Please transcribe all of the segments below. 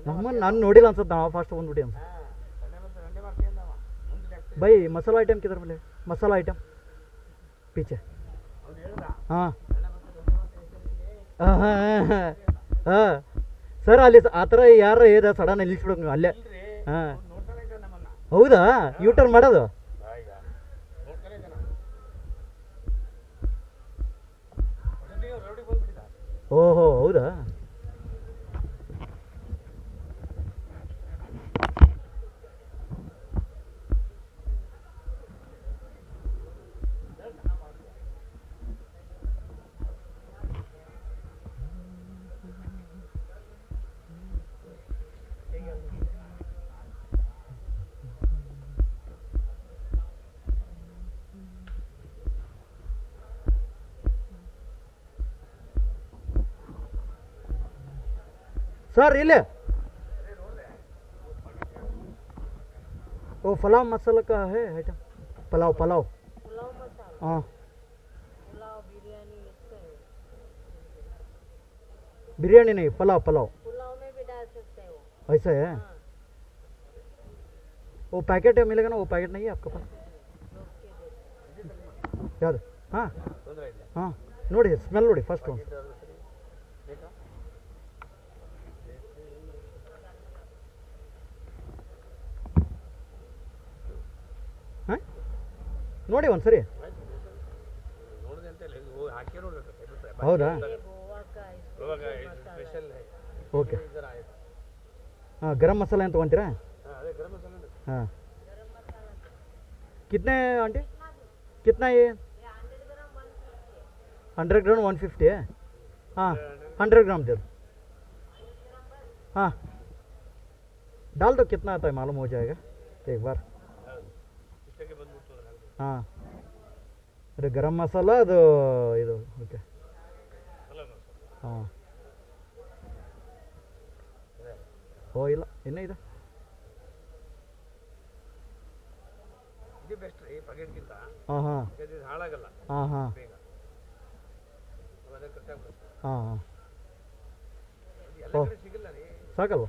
ನಮ್ಮನ್ನು ನಾನು ನೋಡಿಲ್ಲ ಅನ್ಸುತ್ತೆ, ನಾವು ಫಾಸ್ಟ್ ಬಂದ್ಬಿಟ್ಟು ಅನ್ಸುತ್ತೆ. भाई मसाला आइटम किधर मिले? मसाला आइटम पीछे. हाँ ಹಾಂ ಸರ್, ಅಲ್ಲಿ ಆ ಥರ ಯಾರು ಇದೆ ಸಡನ್ ನಿಲ್ಲಿಸ್ಬಿಡೋದು ನೀವು ಅಲ್ಲೇ. ಹಾಂ ಹೌದಾ, ಯೂ ಟರ್ನ್ ಮಾಡೋದು? ಓಹೋ ಹೌದಾ. सर इले वो पुलाव मसाला का है आइटम. पुलाव पुलाव हाँ बिरयानी नहीं, पुलाव पुलाव में भी डाल सकते हो. ऐसा है. वो पैकेट है मिलेगा ना? वो पैकेट नहीं है आपके पास याद? हाँ हाँ ನೋಡಿ ಸ್ಮೆಲ್ ನೋಡಿ ಫಸ್ಟ್ ಒಂದು. ಹಾಂ ನೋಡಿ ಒಂದು ಸರಿ. ಹೌದಾ ಓಕೆ. हाँ गरम मसाला ಅಂತ ತೊಗೊಂತೀರಾ? हाँ कितने आंटी, कितना ये? 100 ग्राम 150 है. हाँ 100 ग्राम दे दो. हाँ डाल दो, कितना आता है मालूम हो जाएगा एक बार. ಹಾಂ ಅದೇ ಗರಂ ಮಸಾಲ ಅದು ಇದು ಓಕೆ. ಹಾಂ ಓ ಇಲ್ಲ ಇನ್ನೂ ಇದೆ. ಹಾಂ ಹಾಂ ಹಾಂ ಹಾಂ ಹಾಂ ಹಾಂ ಓ ಸಾಕಲ್ವ?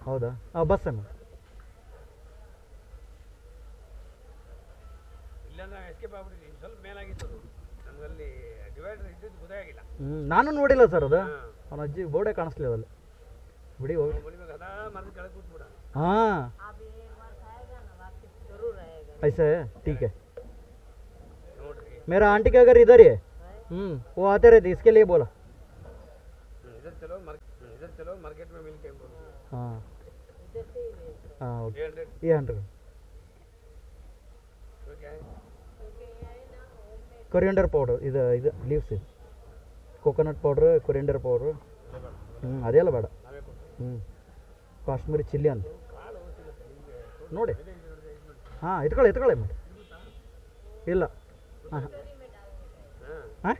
ಹೌದಾ? ಹಾಂ ಬಸ್ ಅಮ್ಮ. ನಾನು ನೋಡಿಲ್ಲ ಸರ್ ಅದು. ಅವನ ಅಜ್ಜಿ ಬೋರ್ಡೇ ಕಾಣಿಸ್ಲಿಲ್ಲ ಅಲ್ಲಿ. ಬಿಡಿ ಹೋಗಿ. हाँ ऐसा है, ठीक है. मेरा आंटी का घर इधर ही है. वो आते रहते, इसके लिए बोला. इधर चलो मार्केट में मिलके. हाँ हाँ ओके. ये 100 ಕೊರಿಯಂಡರ್ ಪೌಡರ್ ಇದು ಇದು ಲೀವ್ಸ್ ಇದು ಕೋಕೋನಟ್ ಪೌಡ್ರ್, ಕೊರಿಯಂಡರ್ ಪೌಡ್ರು. ಅದೆಲ್ಲ ಬೇಡ. ಕಾಶ್ಮೀರಿ ಚಿಲ್ಲಿ ಅಂತ ನೋಡಿ. ಹಾಂ ಇಟ್ಕೊಳ್ಳಿ ಮತ್ತೆ. ಇಲ್ಲ ಹಾಂ ಹಾಂ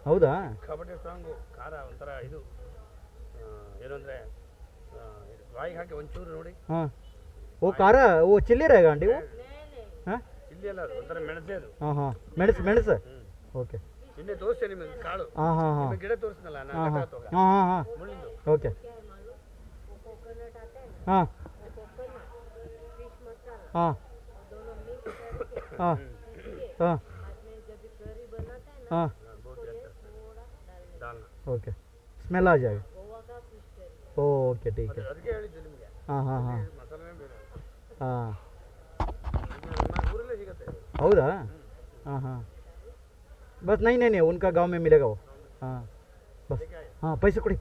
ಹೌದಾ? ಕಬಡ್ಡಿ ಸ್ಟ್ರಾಂಗು ಖಾರ ಒಂಥರ ಇದು ಏನು ಅಂದರೆ ಬಾಯಿಗೆ ಹಾಕಿ ಒಂಚೂರು ನೋಡಿ. ಹಾಂ ಓ ಖಾರ ಓ ಚಿಲ್ಲಿ रहेगा आंटी वो? ಹಾಂ ಚಿಲ್ಲಿ ಅಲ್ಲ, ಅದು ಒಂಥರ ಮೆಣಸೆ ಅದು. ಹಾಂ ಹಾಂ ಮೆಣಸು ಓಕೆ. ನಿನ್ನೆ ತೋರಿಸ್ತೇನೆ ನಿಮಗೆ ಕಾಳು. ಹಾಂ ಹಾಂ ಹಾಂ ಗಿಡ ತೋರಿಸ್ನಲ್ಲ ಹಾಂ ಹಾಂ ಹಾಂ ಹಾಂ ಹಾಂ ಮುಳ್ಳಿಂದು. ಓಕೆ. ಹಾಂ ಹಾಂ ಹಾಂ ಹಾಂ ಹಾಂ ಓಕೆ. ಸ್ಮೆಲ್ ಆ ಜಾएगा. ಓಕೆ ठीक है. ಅದಕ್ಕೆ ಹೇಳಿದ್ದು ನಿಮಗೆ. ಹಾಂ ಹಾಂ ಹಾಂ ಮಸಾಲೆನೇ ಬೇರೆ. ಹಾಂ ನಮ್ಮ ಊರಲ್ಲೇ ಸಿಗುತ್ತೆ. ಹೌದಾ? हाँ हाँ बस नहीं नहीं नहीं उनका गांव में मिलेगा वो. हाँ बस हाँ पैसे कोड़ी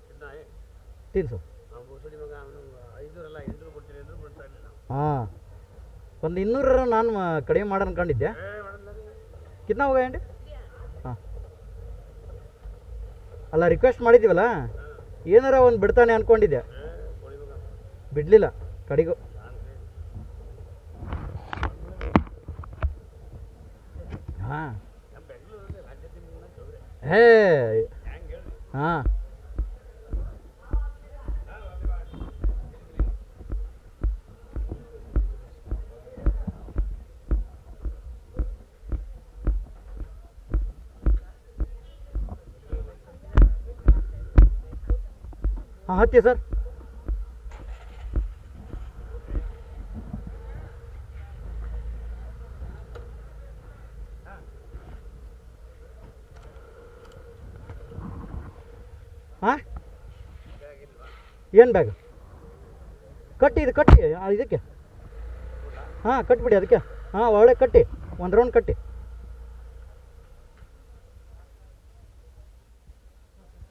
कितना है? 300. ಹಾಂ ಒಂದು 200 ನಾನು ಕಡಿಮೆ ಮಾಡೋಣ ಅನ್ಕೊಂಡಿದ್ದೆ. ಕಿತ್ನಾ ಹೋಗ ಆಂಟಿ? ಹಾಂ ಅಲ್ಲ ರಿಕ್ವೆಸ್ಟ್ ಮಾಡಿದ್ದೀವಲ್ಲ, ಏನಾರ ಒಂದು ಬಿಡ್ತಾನೆ ಅಂದ್ಕೊಂಡಿದ್ದೆ, ಬಿಡಲಿಲ್ಲ ಕಡೆಗೂ. ಹಾಂ ಹೇ ಹಾಂ ಹಾಂ ಹತ್ತಿ ಸರ್. ಹಾಂ ಏನು ಬ್ಯಾಗ್ ಕಟ್ಟಿ ಇದು ಕಟ್ಟಿ ಇದಕ್ಕೆ ಹಾಂ ಕಟ್ಬಿಡಿ ಅದಕ್ಕೆ ಹಾಂ ಒಳ್ಳೆ ಕಟ್ಟಿ ಒಂದು ರೌಂಡ್ ಕಟ್ಟಿ